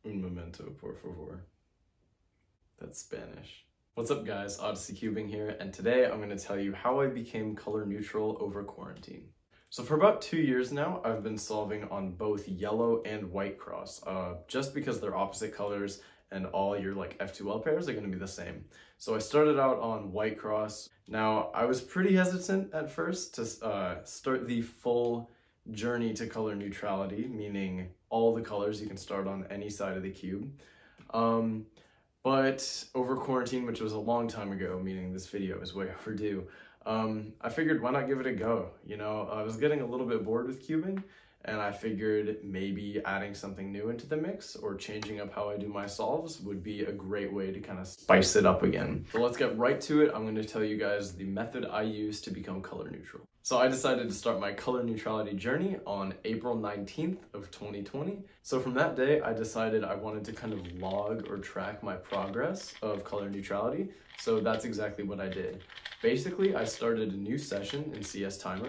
Un momento, por favor. That's Spanish. What's up guys, Odyssey Cubing here, and today I'm going to tell you how I became color neutral over quarantine. So for about 2 years now, I've been solving on both yellow and white cross, just because they're opposite colors and all your like F2L pairs are going to be the same. So I started out on white cross. Now I was pretty hesitant at first to start the full journey to color neutrality, meaning all the colors, you can start on any side of the cube. But over quarantine, which was a long time ago, meaning this video is way overdue, I figured why not give it a go? You know, I was getting a little bit bored with cubing, and I figured maybe adding something new into the mix or changing up how I do my solves would be a great way to kind of spice it up again. So let's get right to it. I'm going to tell you guys the method I use to become color neutral. So I decided to start my color neutrality journey on April 19th of 2020. So from that day, I decided I wanted to kind of log or track my progress of color neutrality. So that's exactly what I did. Basically, I started a new session in CS Timer,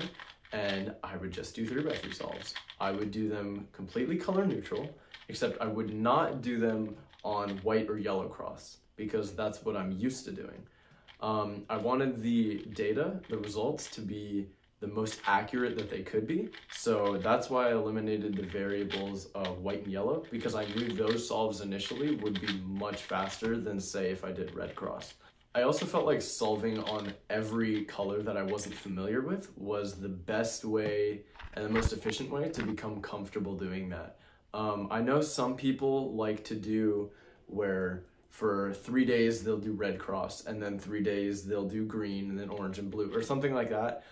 and I would just do 3x3 solves. I would do them completely color neutral, except I would not do them on white or yellow cross, because that's what I'm used to doing. I wanted the data, the results, to be the most accurate that they could be. So that's why I eliminated the variables of white and yellow, because I knew those solves initially would be much faster than, say, if I did red cross. I also felt like solving on every color that I wasn't familiar with was the best way and the most efficient way to become comfortable doing that. I know some people like to do where for 3 days they'll do red cross, and then 3 days they'll do green, and then orange and blue, or something like that.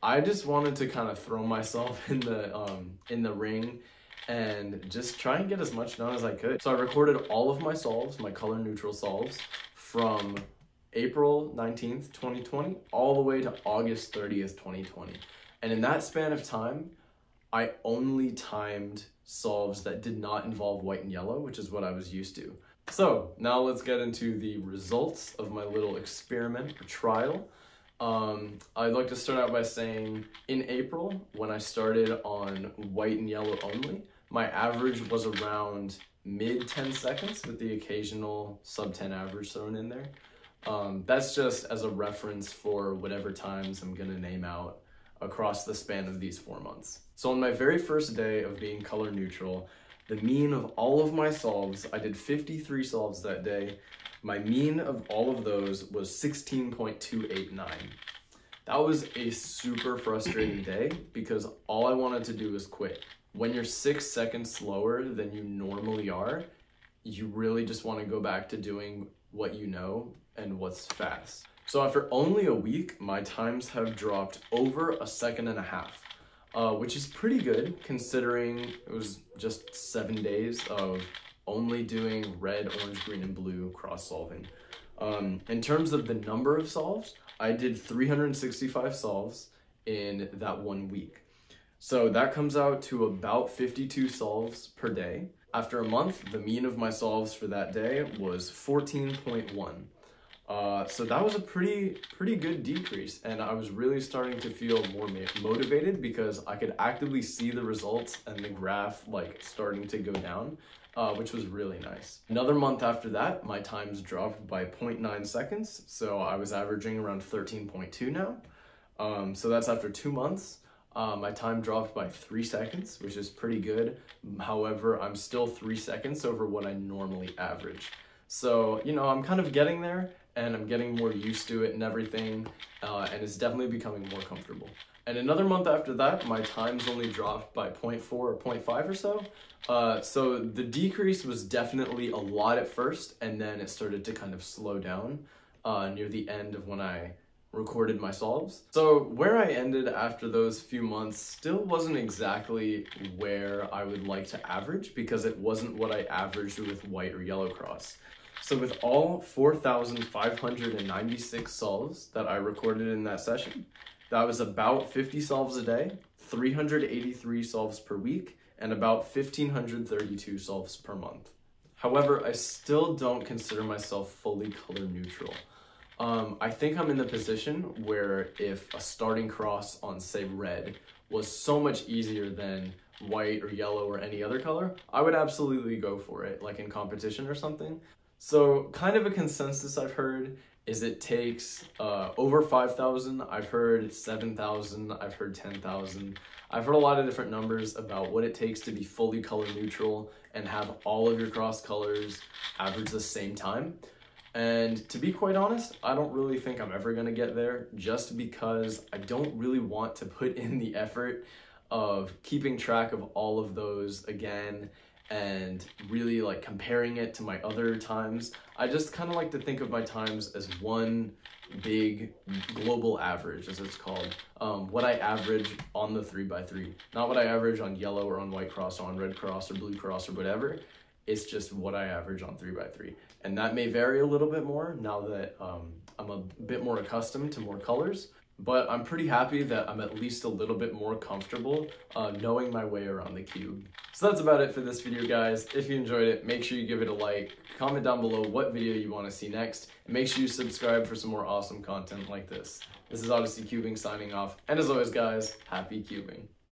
I just wanted to kind of throw myself in the ring and just try and get as much done as I could. So I recorded all of my solves, my color neutral solves, from April 19th, 2020, all the way to August 30th, 2020. And in that span of time, I only timed solves that did not involve white and yellow, which is what I was used to. So now let's get into the results of my little experiment or trial. I'd like to start out by saying in April, when I started on white and yellow only, my average was around mid 10 seconds with the occasional sub 10 average thrown in there. That's just as a reference for whatever times I'm gonna name out across the span of these 4 months. So on my very first day of being color neutral, the mean of all of my solves, I did 53 solves that day. My mean of all of those was 16.289. That was a super frustrating day because all I wanted to do was quit. When you're 6 seconds slower than you normally are, you really just want to go back to doing what you know and what's fast. So after only a week, my times have dropped over 1.5 seconds, which is pretty good considering it was just 7 days of only doing red, orange, green, and blue cross solving. In terms of the number of solves, I did 365 solves in that 1 week. So that comes out to about 52 solves per day. After a month, the mean of my solves for that day was 14.1. So that was a pretty good decrease, and I was really starting to feel more motivated because I could actively see the results and the graph like starting to go down, which was really nice. Another month after that, my times dropped by 0.9 seconds, so I was averaging around 13.2 now. So that's after 2 months. My time dropped by 3 seconds, which is pretty good. However, I'm still 3 seconds over what I normally average. So, you know, I'm kind of getting there, and I'm getting more used to it and everything, and it's definitely becoming more comfortable. And another month after that, my times only dropped by 0.4 or 0.5 or so. So the decrease was definitely a lot at first, and then it started to kind of slow down near the end of when I recorded my solves. So where I ended after those few months still wasn't exactly where I would like to average, because it wasn't what I averaged with white or yellow cross. So with all 4,596 solves that I recorded in that session, that was about 50 solves a day, 383 solves per week, and about 1,532 solves per month. However, I still don't consider myself fully color neutral. I think I'm in the position where if a starting cross on, say, red was so much easier than white or yellow or any other color, I would absolutely go for it, like in competition or something. So kind of a consensus I've heard is it takes over 5,000. I've heard 7,000. I've heard 10,000. I've heard a lot of different numbers about what it takes to be fully color neutral and have all of your cross colors average the same time. And to be quite honest, I don't really think I'm ever gonna get there, just because I don't really want to put in the effort of keeping track of all of those again and really like comparing it to my other times. I just kind of like to think of my times as one big global average, as it's called. What I average on the 3x3, not what I average on yellow or on white cross or on red cross or blue cross or whatever. It's just what I average on 3x3. And that may vary a little bit more now that I'm a bit more accustomed to more colors. But I'm pretty happy that I'm at least a little bit more comfortable knowing my way around the cube. So that's about it for this video, guys. If you enjoyed it, make sure you give it a like, comment down below what video you want to see next, and make sure you subscribe for some more awesome content like this. This is Odyssey Cubing signing off, and as always, guys, happy cubing.